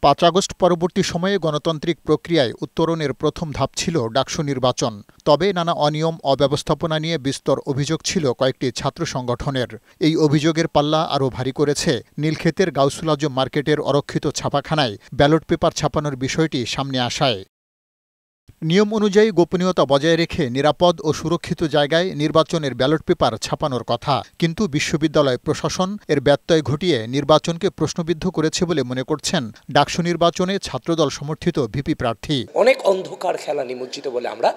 5 August পরবর্তী সময়ে গণতান্ত্রিক প্রক্রিয়ায় উত্তরণের প্রথম ধাপ ছিল ডাকসু নির্বাচন। তবে নানা অনিয়ম অব্যবস্থাপনা নিয়ে বিস্তর অভিযোগ ছিল কয়েকটি ছাত্র সংগঠনের। এই অভিযোগের পাল্লা আরও ভারী করেছে নীলক্ষেতের গাউসুল আজম মার্কেটের অরক্ষিত ছাপাখানায় ব্যালট পেপার ছাপানোর বিষয়টি সামনে আসায়। নিয়ম অনুযায়ী গোপনীয়তা বজায় রেখে নিরাপদ ও সুরক্ষিত জায়গায় নির্বাচনের ব্যালট পেপার ছাপানোর কথা, কিন্তু বিশ্ববিদ্যালয় প্রশাসন এর ব্যত্যয় ঘটিয়ে নির্বাচনকে প্রশ্নবিদ্ধ করেছে বলে মনে করছেন ডাকসু নির্বাচনে ছাত্রদল সমর্থিত ভিপি প্রার্থী। অনেক অন্ধকার খেলা নিমজ্জিত বলে আমরা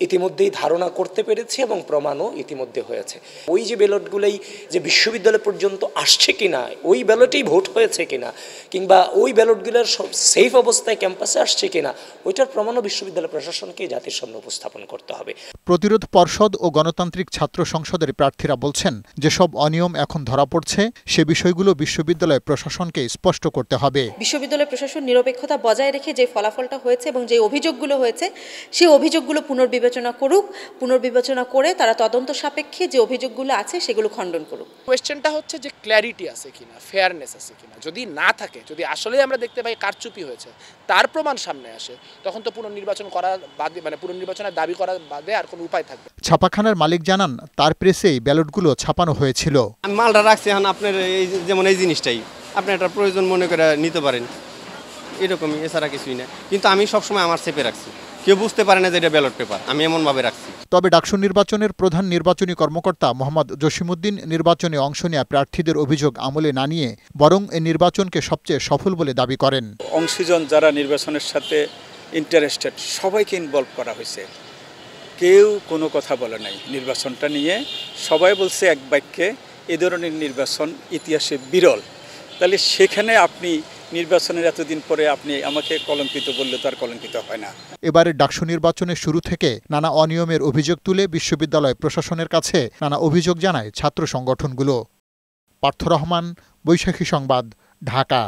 ইতিমধ্যেই ধারণা করতে পেরেছি এবং প্রমাণও ইতিমধ্যে হয়েছে। ওই যে ব্যালটগুলোই যে বিশ্ববিদ্যালয় পর্যন্ত আসছে কিনা, ওই ব্যালটেই ভোট হয়েছে কিনা, কিংবা ওই ব্যালটগুলোর সেফ অবস্থায় ক্যাম্পাসে আসছে কিনা, ওইটার প্রমাণও বিশ্ববিদ্যালয় প্রশাসনকে জাতির সামনে উপস্থাপন করতে হবে। প্রতিরোধ পর্ষদ ও গণতান্ত্রিক ছাত্র সংসদের প্রার্থীরা বলছেন, যেসব অনিয়ম এখন ধরা পড়ছে সে বিষয়গুলো বিশ্ববিদ্যালয় প্রশাসনকে স্পষ্ট করতে হবে। বিশ্ববিদ্যালয় প্রশাসন নিরপেক্ষতা বজায় রেখে যে ফলাফলটা হয়েছে এবং যে অভিযোগগুলো হয়েছে সেই অভিযোগগুলো পুনর্বিবেচনা করুক, পুনর্বিবেচনা করে তারা তদন্ত সাপেক্ষে যে অভিযোগগুলো আছে সেগুলো খণ্ডন করুক। কোয়েশ্চেনটা হচ্ছে যে ক্ল্যারিটি আছে কিনা, ফেয়ারনেস আছে কিনা। যদি না থাকে, যদি আসলেই আমরা দেখতে পাই কারচুপি হয়েছে, তার প্রমাণ সামনে আসে, তখন তো পুনর্নির্বাচন করা বাদে, পুনর্নির্বাচনের দাবি করা বাদে আর কোনো উপায় থাকবে। ছাপাখানার মালিক জানান, তার প্রেসেই ব্যালটগুলো ছাপানো হয়েছিল। আমি মালটা রাখছি, এখন আপনার যেমন এই জিনিসটাই আপনি একটা প্রয়োজন মনে করে নিতে পারেন, এরকমই, এছাড়া কিছুই না। কিন্তু আমি সবসময় আমার সেপে রাখছি, কেউ বুঝতে পারে না যে এটা ব্যালট পেপার, আমি এমনভাবে রাখছি। তবে ডাকসু নির্বাচনের প্রধান নির্বাচনী কর্মকর্তা মোহাম্মদ জসিমউদ্দিন নির্বাচনে অংশ নেওয়া প্রার্থীদের অভিযোগ আমলে না নিয়ে বরং এই নির্বাচনকে সবচেয়ে সফল বলে দাবি করেন। অংশীজন যারা নির্বাচনের সাথে ইন্টারেস্টেড সবাইকে ইনভলভ করা হয়েছে, কেউ কোনো কথা বলে নাই নির্বাচনটা নিয়ে। সবাই বলছে এক বাক্যে, এ ধরনের নির্বাচন ইতিহাসে বিরল। তাহলে সেখানে আপনি নির্বাচনের এতদিন পরে আপনি আমাকে কলঙ্কিত বললে তো আর কলঙ্কিত হয় না। এবারে ডাকসু নির্বাচনের শুরু থেকে নানা অনিয়মের অভিযোগ তুলে বিশ্ববিদ্যালয় প্রশাসনের কাছে নানা অভিযোগ জানায় ছাত্র সংগঠনগুলো। পার্থ রহমান, বৈশাখী সংবাদ, ঢাকা।